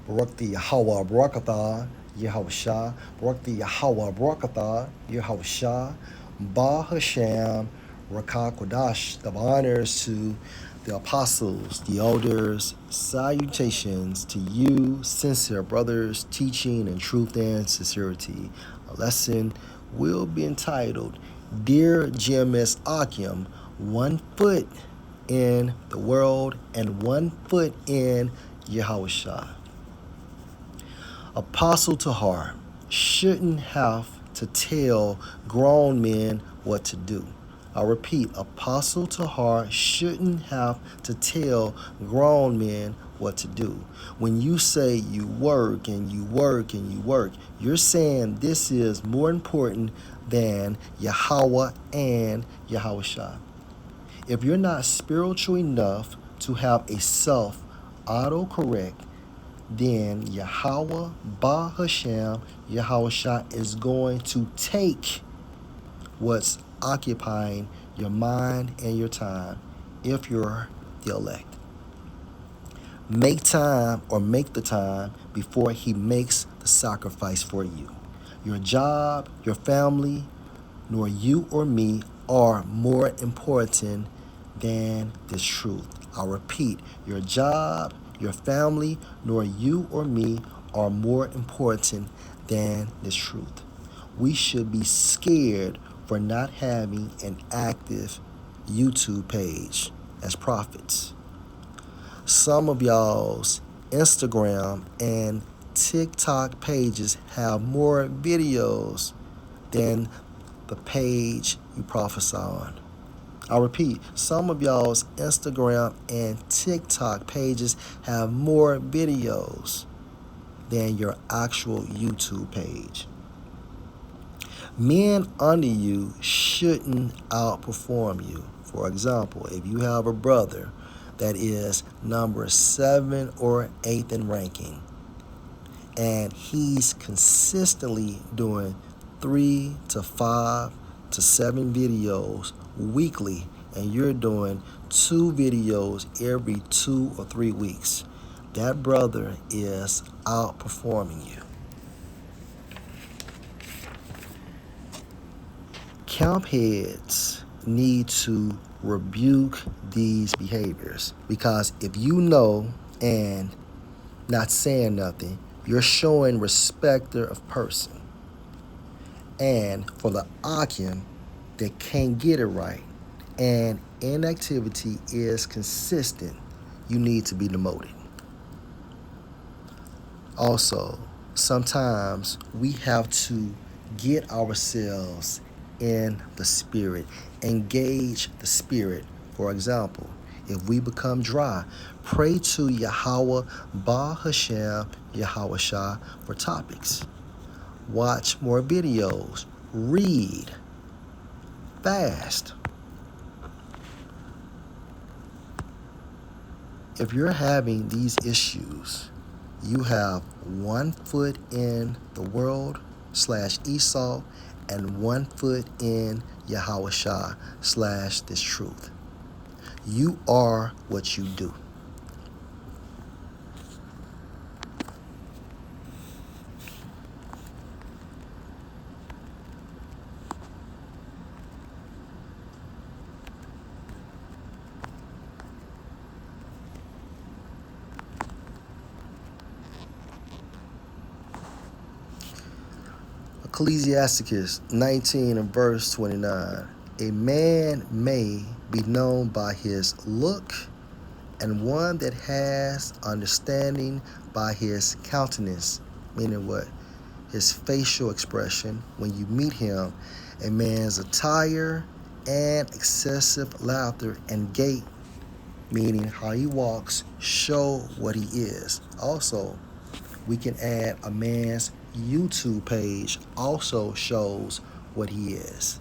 Barak the Yahweh Barakatah, Yahawashi, Barak the Yahweh Barakatah, Yahawashi, Ahchyam, Rakah Kodash. The honors to the apostles, the elders, salutations to you, sincere brothers, teaching in truth and sincerity. A lesson will be entitled, Dear GMS Ahchyam, 1 foot in the world and 1 foot in Yahawashi. Apostle Tahar shouldn't have to tell grown men what to do. I repeat, Apostle Tahar shouldn't have to tell grown men what to do. When you say you work and you work and you work, you're saying this is more important than Yahweh and Yahawashi. If you're not spiritual enough to have a self autocorrect, then Yahweh, Bahashem, Yahawashi is going to take what's occupying your mind and your time if you're the elect. Make time or make the time before he makes the sacrifice for you. Your job, your family, nor you or me are more important than this truth. I repeat, your job, your family, nor you or me are more important than this truth. We should be scared for not having an active YouTube page as prophets. Some of y'all's Instagram and TikTok pages have more videos than the page you prophesy on. I repeat, some of y'all's Instagram and TikTok pages have more videos than your actual YouTube page. Men under you shouldn't outperform you. For example, if you have a brother that is number 7 or 8 in ranking, and he's consistently doing 3 to 5 to 7 videos weekly, and you're doing 2 videos every 2 or 3 weeks, that brother is outperforming you. Camp heads need to rebuke these behaviors, because if you know and not saying nothing, you're showing respecter of person. And for the Ahchyam that can't get it right and inactivity is consistent, you need to be demoted. Also, sometimes we have to get ourselves in the spirit, engage the spirit. For example, if we become dry, pray to Yahweh, Bahashem, Yahawashi for topics. Watch more videos, read, fast. If you're having these issues, you have 1 foot in the world / Esau and 1 foot in Yahawashi / this truth. You are what you do. Ecclesiasticus 19 and verse 29. A man may be known by his look, and one that has understanding by his countenance, meaning what? His facial expression when you meet him, a man's attire, and excessive laughter and gait, meaning how he walks, show what he is. Also, we can add a man's YouTube page also shows what he is.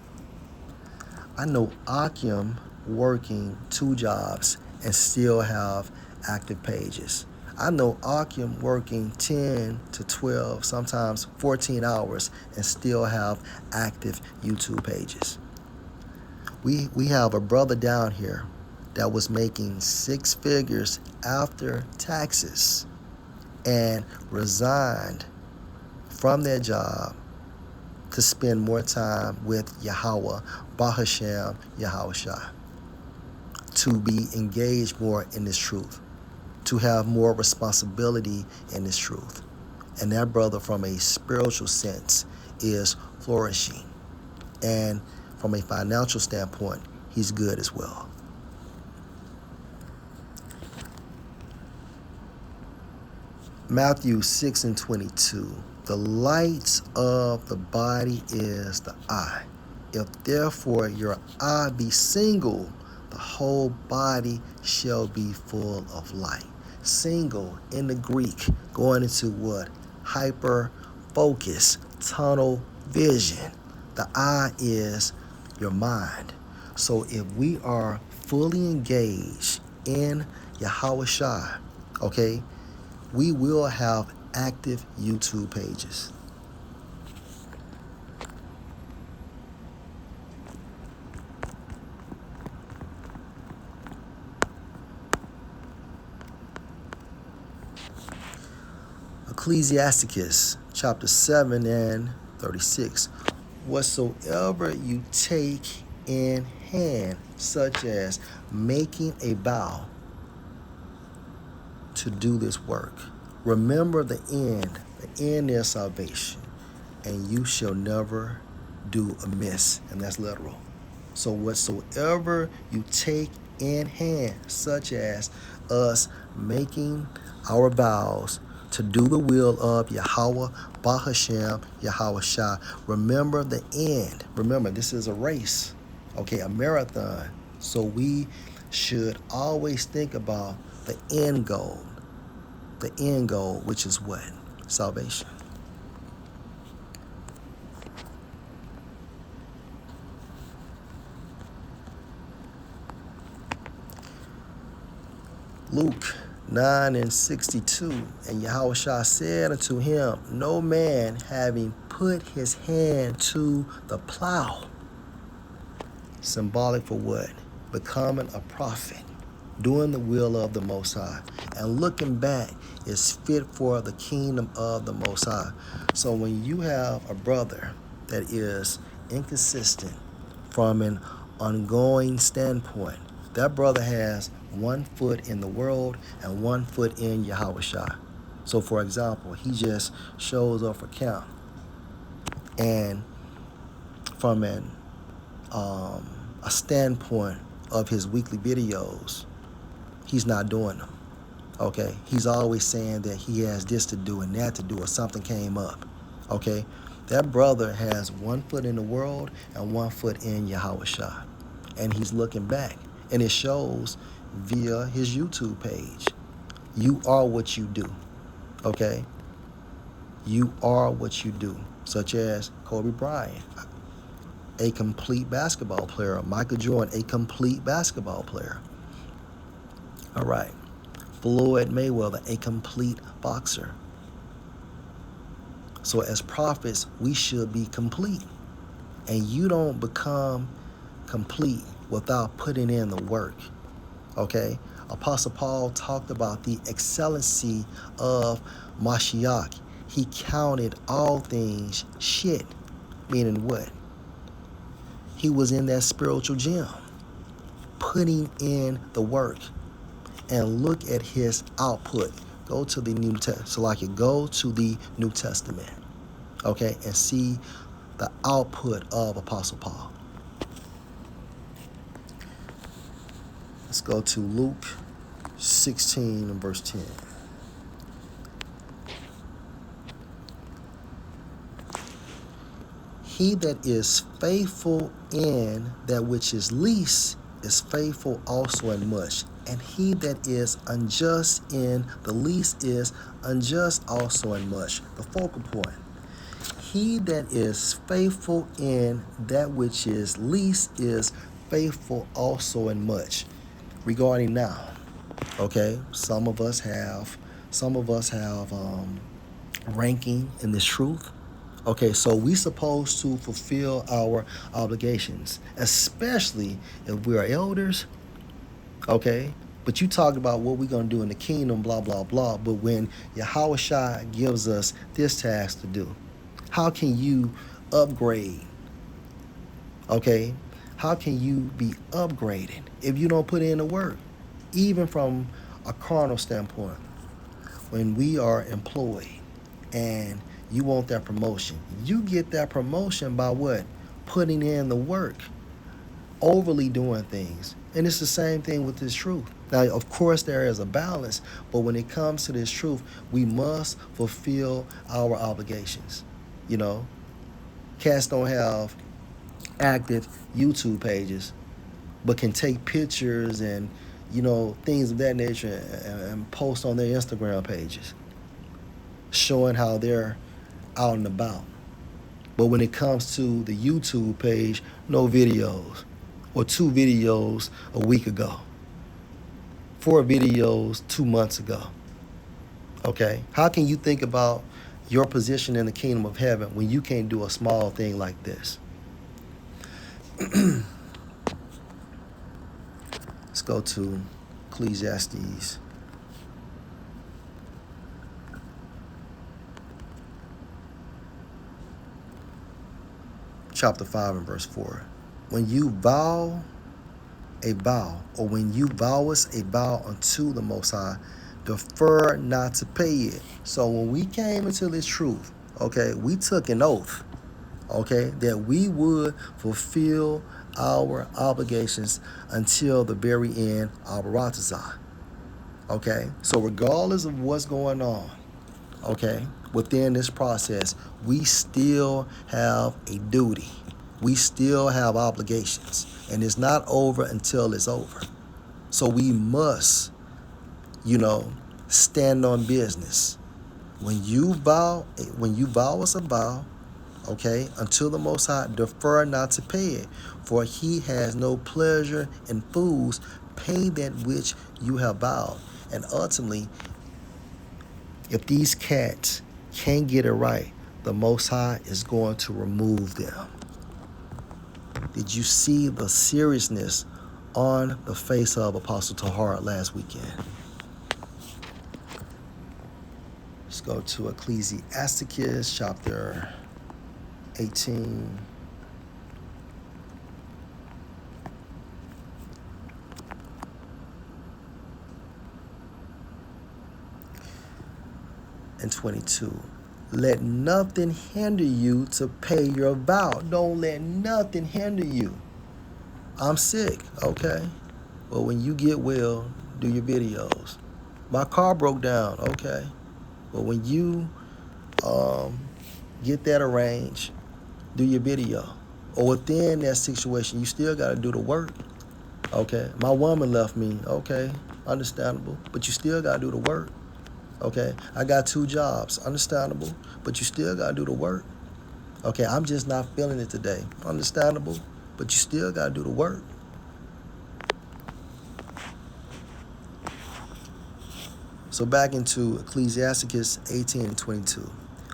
I know Ahchyam working 2 jobs and still have active pages. I know Ahchyam working 10 to 12, sometimes 14 hours and still have active YouTube pages. We have a brother down here that was making 6 figures after taxes and resigned from their job to spend more time with Yahweh, Ahchyam, Yahawashi, to be engaged more in this truth, to have more responsibility in this truth. And that brother, from a spiritual sense, is flourishing. And from a financial standpoint, he's good as well. Matthew 6:22. The light of the body is the eye. If therefore your eye be single, the whole body shall be full of light. Single in the Greek, going into what? Hyper focus, tunnel vision. The eye is your mind. So if we are fully engaged in Yahawashi, okay, we will have active YouTube pages. Ecclesiasticus chapter 7 and 36. Whatsoever you take in hand, such as making a vow to do this work, remember the end. The end is salvation, and you shall never do amiss. And that's literal. So whatsoever you take in hand, such as us making our vows to do the will of Yahweh, Ahchyam, Yahawashi, remember the end. Remember, this is a race, okay, a marathon. So we should always think about the end goal. The end goal, which is what? Salvation. Luke 9 and 62. And Yahawashi said unto him, no man having put his hand to the plow. Symbolic for what? Becoming a prophet, doing the will of the Most High, and looking back is fit for the kingdom of the Most High. So when you have a brother that is inconsistent from an ongoing standpoint, that brother has 1 foot in the world and 1 foot in Yahawashi. So for example, he just shows up for camp, and from a standpoint of his weekly videos, he's not doing them. Okay, he's always saying that he has this to do and that to do, or something came up. Okay, that brother has 1 foot in the world and 1 foot in Yahawashi, and he's looking back, and it shows via his YouTube page. You are what you do. Okay, you are what you do, such as Kobe Bryant, a complete basketball player. Michael Jordan, a complete basketball player. All right. Floyd Mayweather, a complete boxer. So as prophets, we should be complete. And you don't become complete without putting in the work. Okay? Apostle Paul talked about the excellency of Mashiach. He counted all things shit. Meaning what? He was in that spiritual gym, putting in the work. And look at his output. Go to the New Testament. So like you go to the New Testament, okay, and see the output of Apostle Paul. Let's go to Luke 16 and verse 10. He that is faithful in that which is least is faithful also in much. And he that is unjust in the least is unjust also in much. The focal point. He that is faithful in that which is least is faithful also in much. Regarding now, okay, some of us have ranking in this truth. Okay, so we supposed to fulfill our obligations, especially if we are elders. Okay, But you talk about what we're going to do in the kingdom, blah, blah, blah. But when Yahawashi gives us this task to do, how can you upgrade? Okay? How can you be upgraded if you don't put in the work? Even from a carnal standpoint, when we are employed and you want that promotion, you get that promotion by what? Putting in the work, overly doing things. And it's the same thing with this truth. Now, of course, there is a balance, but when it comes to this truth, we must fulfill our obligations. You know, cats don't have active YouTube pages, but can take pictures and, you know, things of that nature and post on their Instagram pages, showing how they're out and about. But when it comes to the YouTube page, no videos, or 2 videos a week ago, 4 videos 2 months ago. Okay? How can you think about your position in the kingdom of heaven when you can't do a small thing like this? Let's go to Ecclesiastes. Chapter 5 and verse 4. When you vow a vow, or when you vowest a vow unto the Most High, defer not to pay it. So when we came into this truth, okay, we took an oath, okay, that we would fulfill our obligations until the very end of Baratazah. Okay, so regardless of what's going on, okay, within this process, we still have a duty. We still have obligations, and it's not over until it's over. So we must, you know, stand on business. When you vow us a vow, okay, until the Most High, defer not to pay it, for he has no pleasure in fools. Pay that which you have vowed. And ultimately, if these cats can't get it right, the Most High is going to remove them. Did you see the seriousness on the face of Apostle Tahar last weekend? Let's go to Ecclesiastes chapter 18. And 22. Let nothing hinder you to pay your vow. Don't let nothing hinder you. I'm sick, okay? But when you get well, do your videos. My car broke down, okay? But when you get that arranged, do your video. Or within that situation, you still got to do the work, okay? My woman left me, okay? Understandable. But you still got to do the work. Okay, I got 2 jobs, understandable, but you still got to do the work. Okay, I'm just not feeling it today, understandable, but you still got to do the work. So back into Ecclesiastes 18 and 22.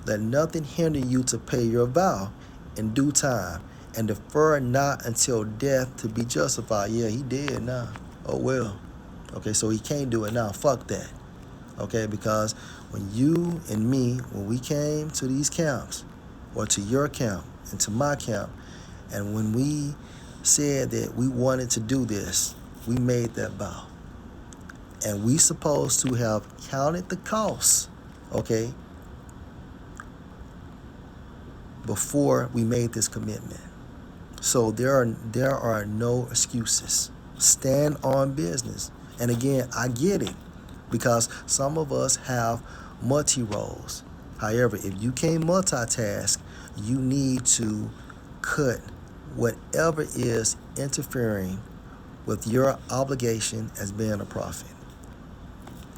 Let nothing hinder you to pay your vow in due time, and defer not until death to be justified. Yeah, he did now. Oh, well. Okay, so he can't do it now. Fuck that. Okay, because when you and me, when we came to these camps, or to your camp and to my camp, and when we said that we wanted to do this, we made that vow. And we supposed to have counted the costs, okay, before we made this commitment. So there are no excuses. Stand on business. And again, I get it, because some of us have multi-roles. However, if you can't multitask, you need to cut whatever is interfering with your obligation as being a prophet.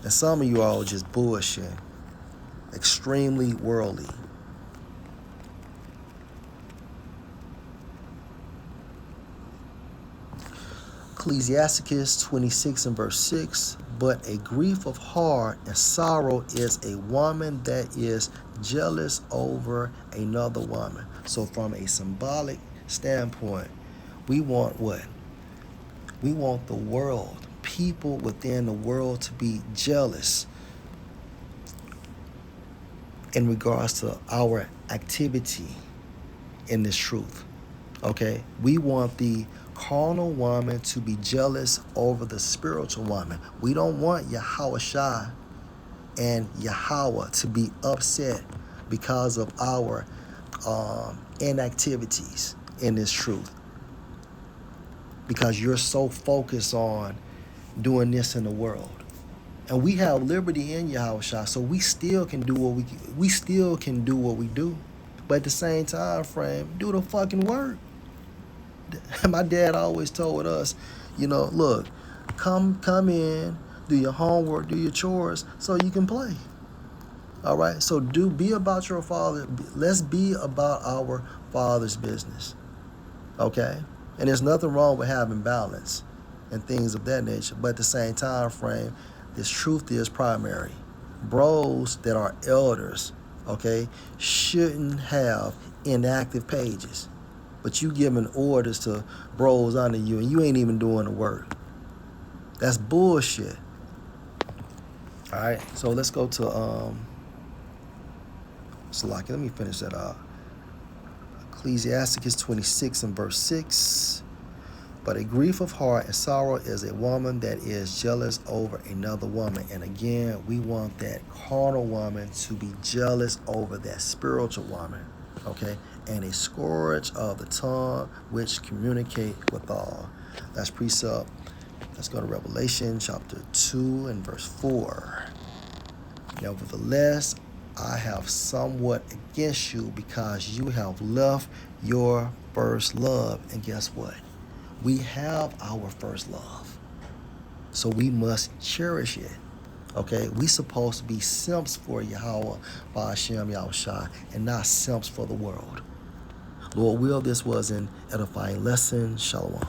And some of you all are just bullshit, extremely worldly. Ecclesiastes 26 and verse 6. But a grief of heart and sorrow is a woman that is jealous over another woman. So from a symbolic standpoint, we want what? We want the world people within the world to be jealous in regards to our activity in this truth. Okay? We want the carnal woman to be jealous over the spiritual woman. We don't want Yahawashi and Yahweh to be upset because of our inactivities in this truth. Because you're so focused on doing this in the world. And we have liberty in Yahawashi, so we still can do what we still can do what we do. But at the same time frame, do the fucking work. My dad always told us, look, come in, do your homework, do your chores, so you can play. All right? So be about your father. Let's be about our father's business. Okay? And there's nothing wrong with having balance and things of that nature. But at the same time frame, this truth is primary. Bros that are elders, okay, shouldn't have inactive pages. But you giving orders to bros under you and you ain't even doing the work. That's bullshit. All right, so let's go to Salaki. Let me finish that out. Ecclesiasticus 26 and verse 6. But a grief of heart and sorrow is a woman that is jealous over another woman. And again, we want that carnal woman to be jealous over that spiritual woman. Okay? And a scourge of the tongue which communicate with all. That's precept. Let's go to Revelation chapter 2 and verse 4. Nevertheless, I have somewhat against you because you have left your first love. And guess what? We have our first love. So we must cherish it. Okay? We supposed to be simps for Yahweh by Ahchyam Yahawashi and not simps for the world. Lord will, this was an edifying lesson. Shalom.